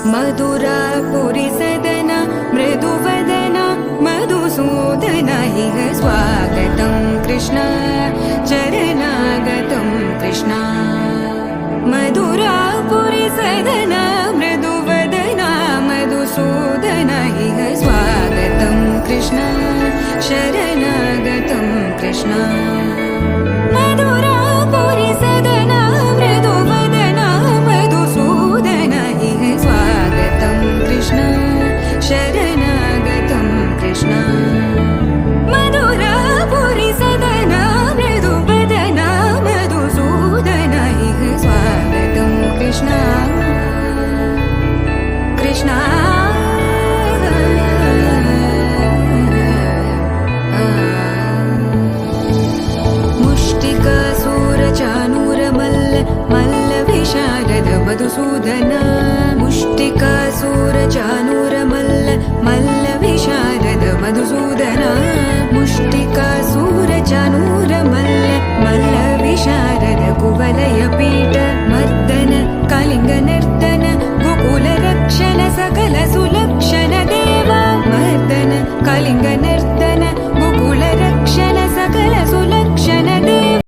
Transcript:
मधुरापुरी सदन मृदुवदन मधुसूदन इह स्वागतं कृष्ण चरणागतं कृष्ण मधुरापुरी सदन मृदुवदन मधुसूदन इह स्वागतं कृष्ण शरणागतं कृष्ण मधुरापुरी सदन मृदुवदन मधुसूदन इह स्वागतं कृष्ण शरणागतं कृष्ण मधुरापुरी सदन मृदुवदन मधुसूदन इह स्वागतं कृष्ण कृष्ण मधुसूदन मुष्टिकासुरचाणूर मल्ल विशारद मधुसूदन मुष्टिकासुरचाणूर